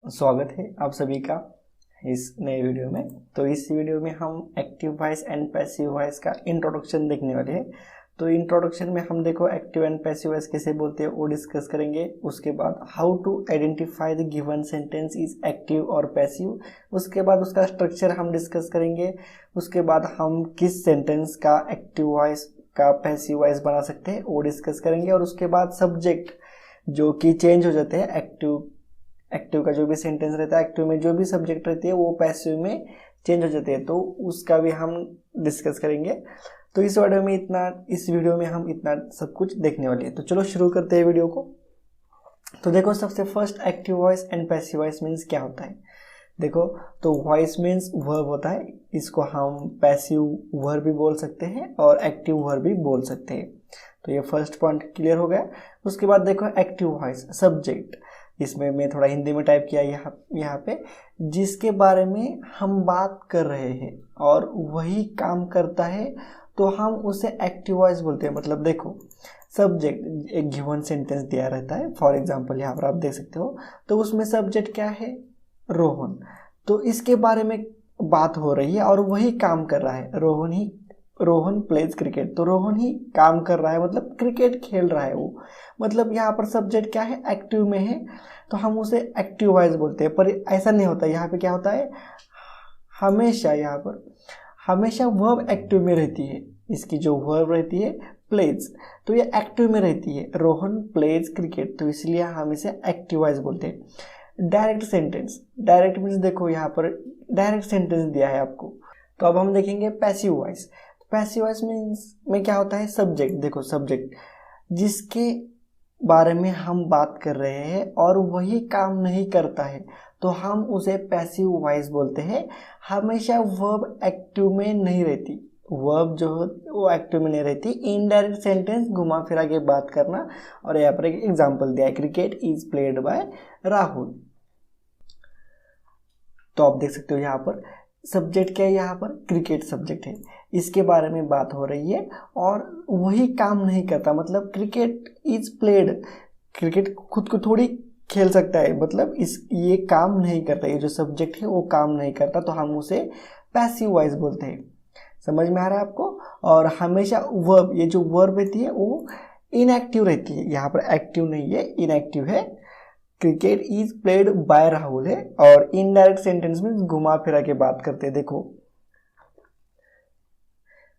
स्वागत है आप सभी का इस नए वीडियो में। तो इस वीडियो में हम active voice and passive voice का इंट्रोडक्शन देखने वाले हैं। तो इंट्रोडक्शन में हम देखो एक्टिव एंड पैसिव वॉइस कैसे बोलते हैं वो डिस्कस करेंगे। उसके बाद how to identify the given sentence is active और पैसिव। उसके बाद उसका स्ट्रक्चर हम डिस्कस करेंगे। उसके बाद हम किस सेंटेंस का एक्टिव वॉइस का पैसिव वॉइस बना सकते हैं वो डिस्कस करेंगे। और उसके बाद सब्जेक्ट जो कि चेंज हो जाते हैं, एक्टिव का जो भी सेंटेंस रहता है, एक्टिव में जो भी सब्जेक्ट रहती है वो पैसिव में चेंज हो जाते हैं, तो उसका भी हम डिस्कस करेंगे। तो इस वीडियो में हम इतना सब कुछ देखने वाले हैं। तो चलो शुरू करते हैं वीडियो को। तो देखो, सबसे first active voice and passive voice means क्या होता है। देखो, तो वॉइस मीन्स वर्ब होता है, इसको हम पैसिव वर्ब भी बोल सकते हैं और एक्टिव वर्ब भी बोल सकते हैं। तो ये फर्स्ट पॉइंट क्लियर हो गया। उसके बाद देखो एक्टिव वॉइस सब्जेक्ट, इसमें मैं थोड़ा हिंदी में टाइप किया यहाँ पे, जिसके बारे में हम बात कर रहे हैं और वही काम करता है तो हम उसे एक्टिव वॉइस बोलते हैं। मतलब देखो, सब्जेक्ट एक गिवन सेंटेंस दिया रहता है, फॉर एग्जांपल यहाँ पर आप देख सकते हो, तो उसमें सब्जेक्ट क्या है, रोहन। तो इसके बारे में बात हो रही है और वही काम कर रहा है, रोहन प्लेज क्रिकेट। तो रोहन ही काम कर रहा है, मतलब क्रिकेट खेल रहा है वो। मतलब यहाँ पर सब्जेक्ट क्या है, एक्टिव में है, तो हम उसे एक्टिव वॉइस बोलते हैं। पर ऐसा नहीं होता, यहाँ पे क्या होता है, हमेशा यहाँ पर हमेशा वर्ब एक्टिव में रहती है। इसकी जो वर्ब रहती है प्लेज, तो ये एक्टिव में रहती है, रोहन प्लेज क्रिकेट, तो इसलिए हम इसे एक्टिव वॉइस बोलते हैं। डायरेक्ट सेंटेंस, डायरेक्ट मीन्स देखो यहाँ पर डायरेक्ट सेंटेंस दिया है आपको। तो अब हम देखेंगे passive voice. Passive voice means में क्या होता है, सब्जेक्ट, देखो सब्जेक्ट जिसके बारे में हम बात कर रहे हैं और वही काम नहीं करता है तो हम उसे पैसिव वॉइस बोलते हैं। हमेशा वर्ब एक्टिव में नहीं रहती, वर्ब जो वो एक्टिव में नहीं रहती। इनडायरेक्ट सेंटेंस घुमा फिरा के बात करना। और यहाँ पर एक एग्जांपल दिया है, cricket is played by Rahul. तो आप देख सकते हो यहाँ पर सब्जेक्ट क्या है, यहाँ पर क्रिकेट सब्जेक्ट है, इसके बारे में बात हो रही है और वही काम नहीं करता। मतलब क्रिकेट इज प्लेड, क्रिकेट खुद को थोड़ी खेल सकता है, मतलब ये काम नहीं करता, ये जो सब्जेक्ट है वो काम नहीं करता, तो हम उसे पैसिव वॉइस बोलते हैं। समझ में आ रहा है आपको। और हमेशा वर्ब, ये जो वर्ब रहती है वो इनएक्टिव रहती है, यहाँ पर एक्टिव नहीं है, इनएक्टिव है। Cricket is played by Rahul है, और इनडायरेक्ट सेंटेंस में घुमा फिरा के बात करते हैं। देखो,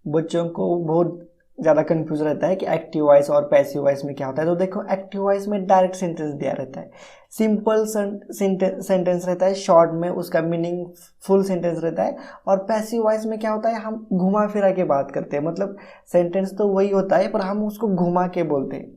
बच्चों को बहुत ज़्यादा कंफ्यूज रहता है कि एक्टिव वॉइस और पैसिव वॉइस में क्या होता है। तो देखो, एक्टिव वॉइस में डायरेक्ट सेंटेंस दिया रहता है, सिंपल सेंटेंस रहता है, शॉर्ट में उसका मीनिंग फुल सेंटेंस रहता है। और पैसिव वॉइस में क्या होता है, हम घुमा फिरा के बात करते हैं, मतलब सेंटेंस तो वही होता है पर हम उसको घुमा के बोलते हैं।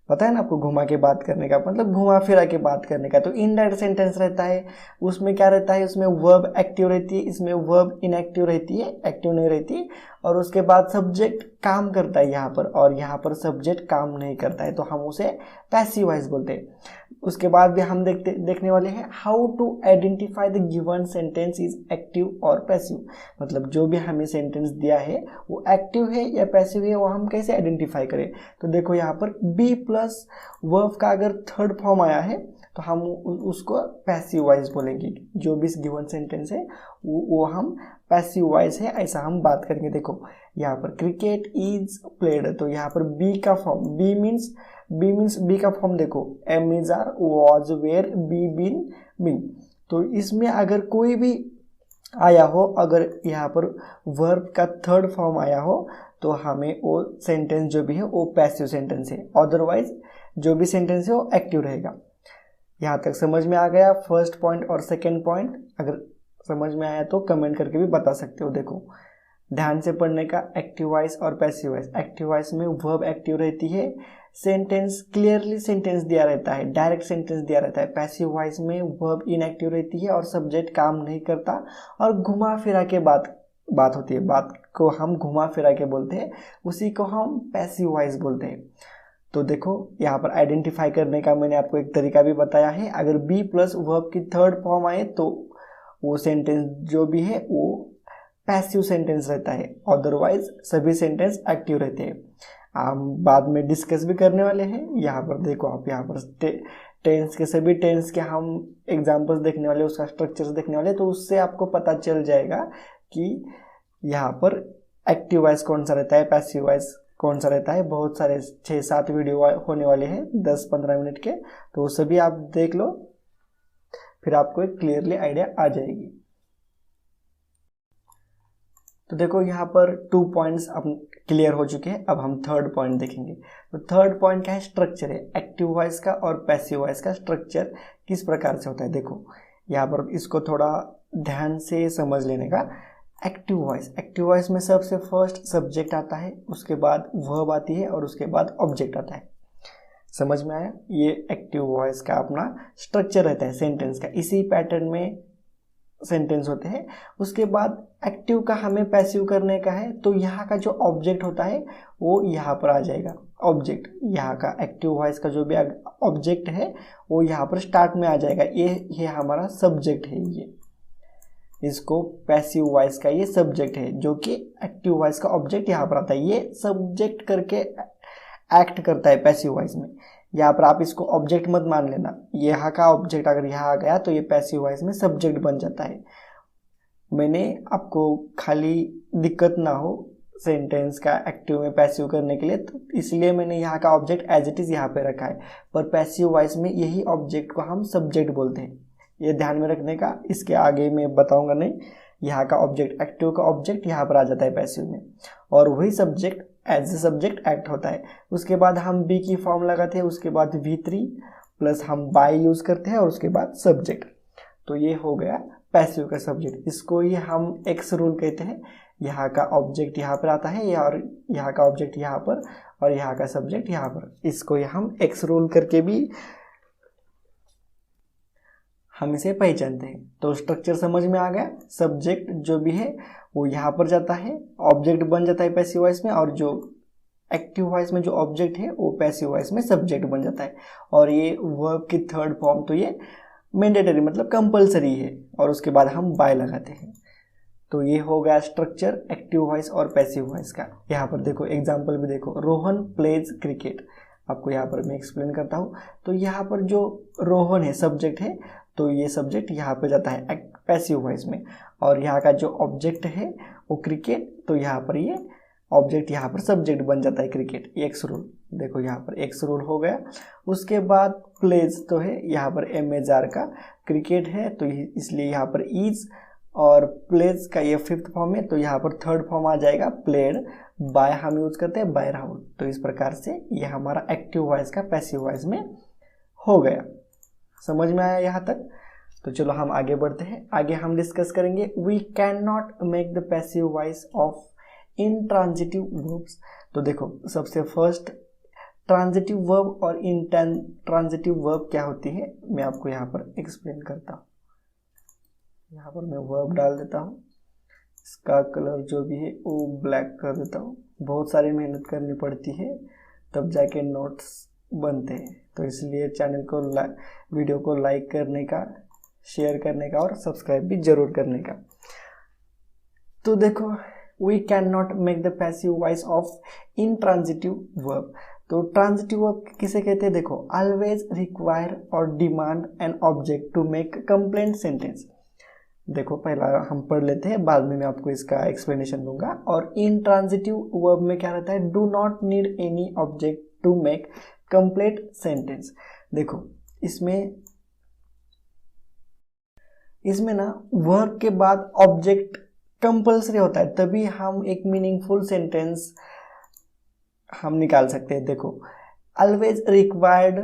पता है ना आपको, घुमा के बात करने का मतलब घुमा फिरा के बात करने का। तो इनडायरेक्ट सेंटेंस रहता है, उसमें क्या रहता है, उसमें वर्ब एक्टिव रहती है, इसमें वर्ब इनएक्टिव रहती है, एक्टिव नहीं रहती। और उसके बाद सब्जेक्ट काम करता है यहाँ पर, और यहाँ पर सब्जेक्ट काम नहीं करता है, तो हम उसे पैसिव वॉइस बोलते हैं। उसके बाद भी हम देखने वाले हैं how to identify the given sentence is active और पैसिव। मतलब जो भी हमें सेंटेंस दिया है वो एक्टिव है या पैसिव है, वो हम कैसे आइडेंटिफाई करें। तो देखो यहाँ पर बी प्लस वर्ब का अगर थर्ड फॉर्म आया है तो हम उसको पैसिव वॉइस बोलेंगे। जो भी गिवन सेंटेंस है वो हम पैसिव वॉइस है ऐसा हम बात करेंगे। देखो यहाँ पर क्रिकेट इज प्लेड, तो यहाँ पर बी का फॉर्म, बी मीन्स बी का फॉर्म देखो, am is are, was, were, be, been, being. तो इसमें अगर कोई भी आया हो, अगर यहाँ पर वर्ब का थर्ड फॉर्म आया हो तो हमें वो सेंटेंस जो भी है वो पैसिव सेंटेंस है, अदरवाइज जो भी सेंटेंस है वो एक्टिव रहेगा। यहाँ तक समझ में आ गया फर्स्ट पॉइंट और सेकेंड पॉइंट? अगर समझ में आया तो कमेंट करके भी बता सकते हो। देखो ध्यान से पढ़ने का, एक्टिव वॉइस और पैसिव वॉइस। एक्टिव वॉइस में वर्ब एक्टिव रहती है, सेंटेंस क्लियरली सेंटेंस दिया रहता है, डायरेक्ट सेंटेंस दिया रहता है। पैसिव वॉइस में वर्ब इनएक्टिव रहती है और सब्जेक्ट काम नहीं करता और घुमा फिरा के बात होती है, बात को हम घुमा फिरा के बोलते हैं, उसी को हम पैसिव वॉइस बोलते हैं। तो देखो यहाँ पर आइडेंटिफाई करने का मैंने आपको एक तरीका भी बताया है। अगर बी प्लस वर्ब की थर्ड फॉर्म आए तो वो सेंटेंस जो भी है वो पैसिव सेंटेंस रहता है, अदरवाइज सभी सेंटेंस एक्टिव रहते हैं। हम बाद में डिस्कस भी करने वाले हैं। यहाँ पर देखो, आप यहाँ पर टेंस के सभी टेंस के हम एग्जाम्पल्स देखने वाले, उसका स्ट्रक्चर्स देखने वाले, तो उससे आपको पता चल जाएगा कि यहाँ पर एक्टिव वॉइस कौन सा रहता है, पैसिव वॉइस कौन सा रहता है। बहुत सारे 6-7 वीडियो होने वाले हैं 10-15 मिनट के, तो वो सभी आप देख लो, फिर आपको एक क्लियरली आइडिया आ जाएगी। तो देखो यहाँ पर 2 पॉइंट्स अब क्लियर हो चुके हैं। अब हम थर्ड पॉइंट देखेंगे। तो थर्ड पॉइंट क्या है, स्ट्रक्चर है एक्टिव वॉइस का और पैसिव वॉइस का स्ट्रक्चर किस प्रकार से होता है। देखो यहाँ पर इसको थोड़ा ध्यान से समझ लेने का। एक्टिव वॉइस में सबसे फर्स्ट सब्जेक्ट आता है, उसके बाद वर्ब आती है और उसके बाद ऑब्जेक्ट आता है। समझ में आया? ये एक्टिव वॉइस का अपना स्ट्रक्चर रहता है सेंटेंस का, इसी पैटर्न में सेंटेंस होते हैं। उसके बाद एक्टिव का हमें पैसिव करने का है, तो यहाँ का जो ऑब्जेक्ट होता है वो यहाँ पर आ जाएगा। ऑब्जेक्ट यहाँ का एक्टिव वॉइस का जो भी ऑब्जेक्ट है वो यहाँ पर स्टार्ट में आ जाएगा। ये हमारा सब्जेक्ट है, ये इसको पैसिव वॉइस का ये सब्जेक्ट है, जो कि एक्टिव वॉइस का ऑब्जेक्ट यहाँ पर आता है। ये सब्जेक्ट करके एक्ट करता है पैसिव वॉइस में। यहाँ पर आप इसको ऑब्जेक्ट मत मान लेना, यहाँ का ऑब्जेक्ट अगर यहाँ आ गया तो ये पैसिव वॉइस में सब्जेक्ट बन जाता है। मैंने आपको खाली दिक्कत ना हो सेंटेंस का एक्टिव में पैसिव करने के लिए, तो इसलिए मैंने यहाँ का ऑब्जेक्ट एज इट इज़ यहाँ पे रखा है। पर पैसिव वॉइस में यही ऑब्जेक्ट को हम सब्जेक्ट बोलते हैं, ये ध्यान में रखने का। इसके आगे मैं बताऊंगा नहीं। यहाँ का ऑब्जेक्ट, एक्टिव का ऑब्जेक्ट यहाँ पर आ जाता है पैसिव में, और वही subject as a subject act होता है। उसके बाद हम बी की फॉर्म लगाते हैं, उसके बाद V3 प्लस हम बाय यूज़ करते हैं और उसके बाद सब्जेक्ट। तो ये हो गया पैसिव का सब्जेक्ट। इसको ही हम एक्स रूल कहते हैं। यहाँ का ऑब्जेक्ट यहाँ पर आता है, और यहाँ का ऑब्जेक्ट यहाँ पर, और यहाँ का सब्जेक्ट यहाँ पर। इसको हम एक्स रूल करके भी हम इसे पहचानते हैं। तो स्ट्रक्चर समझ में आ गया। सब्जेक्ट जो भी है वो यहाँ पर जाता है, ऑब्जेक्ट बन जाता है पैसिव वॉइस में, और जो एक्टिव वॉइस में जो ऑब्जेक्ट है वो पैसिव वॉइस में सब्जेक्ट बन जाता है। और ये वर्ब की थर्ड फॉर्म, तो ये मैंडेटरी मतलब कंपलसरी है, और उसके बाद हम बाय लगाते हैं। तो ये हो गया स्ट्रक्चर एक्टिव वॉइस और पैसिव वॉइस का। यहाँ पर देखो एग्जाम्पल भी देखो, रोहन प्लेज क्रिकेट। आपको यहाँ पर मैं एक्सप्लेन करता हूँ। तो यहाँ पर जो रोहन है सब्जेक्ट है, तो ये सब्जेक्ट यहाँ पे जाता है पैसिव वॉइस में, और यहाँ का जो ऑब्जेक्ट है वो क्रिकेट, तो यहाँ पर ये ऑब्जेक्ट यहाँ पर सब्जेक्ट बन जाता है क्रिकेट। एक्स रूल देखो, यहाँ पर एक्स रूल हो गया। उसके बाद प्लेज तो है, यहाँ पर MAJR का क्रिकेट है, तो इसलिए यहाँ पर इज, और प्लेज का ये फिफ्थ फॉर्म है, तो यहाँ पर थर्ड फॉर्म आ जाएगा प्लेड बाय, हम यूज करते हैं बाय राहुल। तो इस प्रकार से ये हमारा एक्टिव वॉइस का पैसिव वॉइस में हो गया। समझ में आया यहाँ तक? तो चलो हम आगे बढ़ते हैं। आगे हम डिस्कस करेंगे we can not make the passive voice of intransitive verbs. तो देखो सबसे फर्स्ट ट्रांजिटिव वर्ब और इंट्रांजिटिव वर्ब क्या होती है, मैं आपको यहाँ पर एक्सप्लेन करता हूँ। यहाँ पर मैं वर्ब डाल देता हूँ, इसका कलर जो भी है वो ब्लैक कर देता हूँ। बहुत सारी मेहनत करनी पड़ती है तब जाके नोट्स बनते हैं, तो इसलिए चैनल को वीडियो को लाइक करने का, शेयर करने का और सब्सक्राइब भी जरूर करने का। तो देखो we can not make the passive voice of intransitive verb. तो ट्रांजिटिव वर्ब किसे कहते हैं? देखो, ऑलवेज रिक्वायर और demand an object to make complete sentence. देखो पहला हम पढ़ लेते हैं, बाद में मैं आपको इसका एक्सप्लेनेशन दूंगा। और इंट्रांजिटिव वर्ब में क्या रहता है? Do not need any object to make complete sentence. देखो इसमें ना वर्ब के बाद ऑब्जेक्ट कंपल्सरी होता है, तभी हम एक मीनिंगफुल सेंटेंस हम निकाल सकते हैं। देखो ऑलवेज रिक्वायर्ड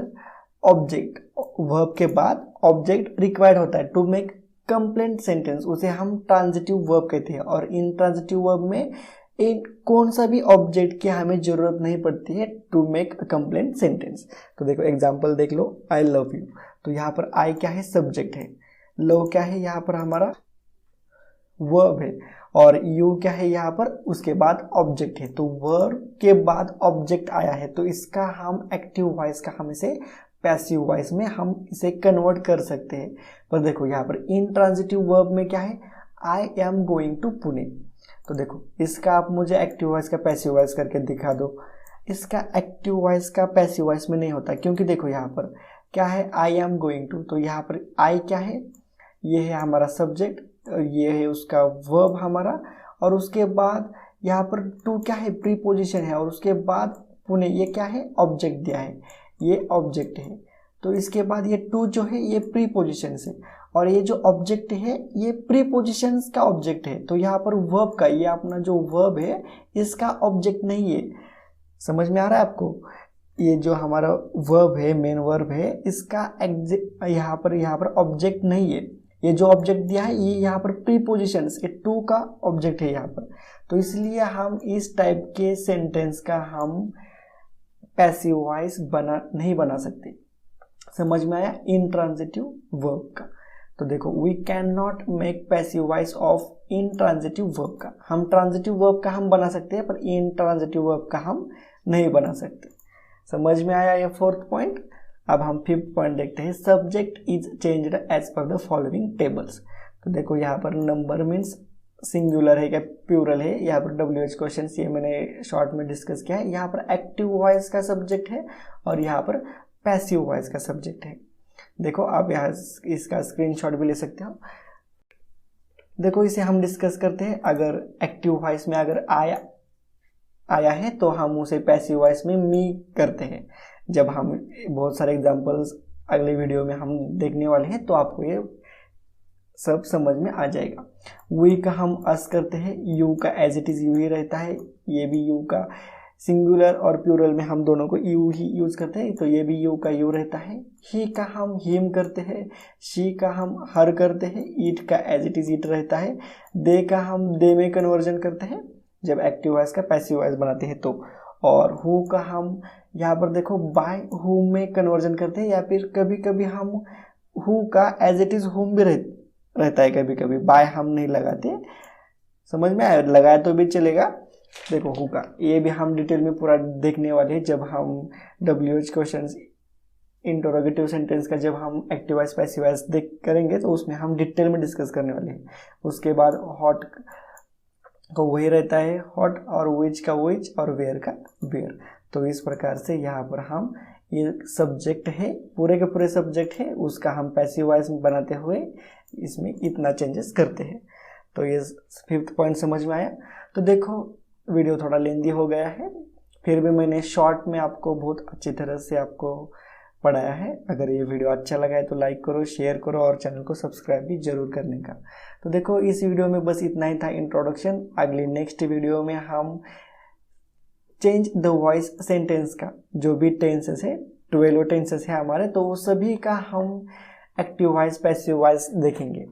ऑब्जेक्ट, वर्ब के बाद ऑब्जेक्ट रिक्वायर्ड होता है टू मेक कंप्लेंट सेंटेंस, उसे हम ट्रांजिटिव वर्ब कहते हैं। और इंट्रांजिटिव वर्ब में एक कौन सा भी ऑब्जेक्ट की हमें जरूरत नहीं पड़ती है to make a complete sentence. तो देखो एग्जांपल देख लो, आई लव यू। तो यहाँ पर आई क्या है? सब्जेक्ट है। लव क्या है? यहाँ पर हमारा वर्ब है। और यू क्या है? यहाँ पर उसके बाद ऑब्जेक्ट है। तो वर्ब के बाद ऑब्जेक्ट आया है, तो इसका हम एक्टिव वॉइस का हम इसे पैसिव वॉइस में हम इसे कन्वर्ट कर सकते हैं। पर देखो यहाँ पर इंट्रांजिटिव वर्ब में क्या है? I am going to Pune. तो देखो इसका आप मुझे एक्टिव वॉइस का पैसिव वॉइस करके दिखा दो। इसका एक्टिव वॉइस का पैसिव वॉइस में नहीं होता, क्योंकि देखो यहाँ पर क्या है, आई एम गोइंग टू। तो यहाँ पर आई क्या है, ये है हमारा सब्जेक्ट, ये है उसका वर्ब हमारा, और उसके बाद यहाँ पर टू क्या है, प्रीपोजिशन है, और उसके बाद पुणे ये क्या है, ऑब्जेक्ट दिया है, ये ऑब्जेक्ट है। तो इसके बाद ये टू जो है ये प्रीपोजिशन से, और ये जो ऑब्जेक्ट है ये प्रीपोजिशंस का ऑब्जेक्ट है। तो यहाँ पर वर्ब का, ये अपना जो वर्ब है इसका ऑब्जेक्ट नहीं है। समझ में आ रहा है आपको? ये जो हमारा वर्ब है, मेन वर्ब है, इसका यहाँ पर ऑब्जेक्ट नहीं है। ये जो ऑब्जेक्ट दिया है ये यहाँ पर प्रीपोजिशंस के टू का ऑब्जेक्ट है यहाँ पर। तो इसलिए हम इस टाइप के सेंटेंस का हम पैसिव वॉइस नहीं बना सकते। समझ में आया? इंट्रांजिटिव वर्ब का। तो देखो, we can not make passive voice of intransitive verb का। हम ट्रांजिटिव वर्ब का हम बना सकते हैं, पर इंट्रांजिटिव वर्ब का हम नहीं बना सकते। समझ में आया ये फोर्थ पॉइंट? अब हम फिफ्थ पॉइंट देखते हैं, subject is changed as per the following tables. तो देखो यहाँ पर नंबर मीन्स सिंगुलर है क्या प्लूरल है, यहाँ पर WH क्वेश्चन, ये मैंने शॉर्ट में डिस्कस किया है। यहाँ पर एक्टिव वॉइस का सब्जेक्ट है और यहाँ पर पैसिव वॉइस का सब्जेक्ट है। देखो आप यहाँ इसका स्क्रीनशॉट भी ले सकते हो। देखो इसे हम डिस्कस करते हैं। अगर एक्टिव वॉइस में अगर आया है तो हम उसे पैसिव वॉइस में मी करते हैं। जब हम बहुत सारे एग्जांपल्स अगले वीडियो में हम देखने वाले हैं तो आपको ये सब समझ में आ जाएगा। वी का हम अस करते हैं, यू का एज इट इज यू ही रहता है, ये भी यू का सिंगुलर और प्लूरल में हम दोनों को यू ही यूज करते हैं, तो ये भी यू का यू रहता है। ही का हम हिम करते हैं, शी का हम हर करते हैं, ईट का एज इट इज ईट रहता है, दे का हम दे में कन्वर्जन करते हैं जब एक्टिव वॉइस का पैसिव वॉइस बनाते हैं तो, और हु का हम यहाँ पर देखो बाय हुम में कन्वर्जन करते हैं, या फिर कभी कभी हम हु का एज इट इज हुम भी रहता है, कभी कभी बाय हम नहीं लगाते। समझ में आया? लगाए तो भी चलेगा। देखो हु का ये भी हम डिटेल में पूरा देखने वाले हैं जब हम WH क्वेश्चंस इंटरोगेटिव सेंटेंस का जब हम एक्टिव वॉइस पैसिव वॉइस देख करेंगे तो उसमें हम डिटेल में डिस्कस करने वाले हैं। उसके बाद हॉट का वही रहता है हॉट, और विच का विच, और वेयर का वेयर। तो इस प्रकार से यहाँ पर हम ये सब्जेक्ट है, पूरे के पूरे सब्जेक्ट है, उसका हम पैसिव वॉइस बनाते हुए इसमें इतना चेंजेस करते हैं। तो ये फिफ्थ पॉइंट समझ में आया? तो देखो वीडियो थोड़ा लेंदी हो गया है, फिर भी मैंने शॉर्ट में आपको बहुत अच्छी तरह से आपको पढ़ाया है। अगर ये वीडियो अच्छा लगा है तो लाइक करो, शेयर करो और चैनल को सब्सक्राइब भी जरूर करने का। तो देखो इस वीडियो में बस इतना ही था इंट्रोडक्शन। अगली नेक्स्ट वीडियो में हम चेंज द वॉइस सेंटेंस का जो भी टेंसेस है, 12 टेंसेस है हमारे, तो सभी का हम एक्टिव वॉइस पैसिव वॉइस देखेंगे,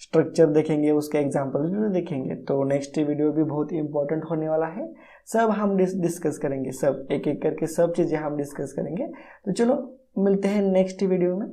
स्ट्रक्चर देखेंगे, उसके एग्जाम्पल भी देखेंगे। तो नेक्स्ट वीडियो भी बहुत इंपॉर्टेंट होने वाला है। सब हम डिस्कस करेंगे, सब एक एक करके सब चीज़ें हम डिस्कस करेंगे। तो चलो मिलते हैं नेक्स्ट वीडियो में।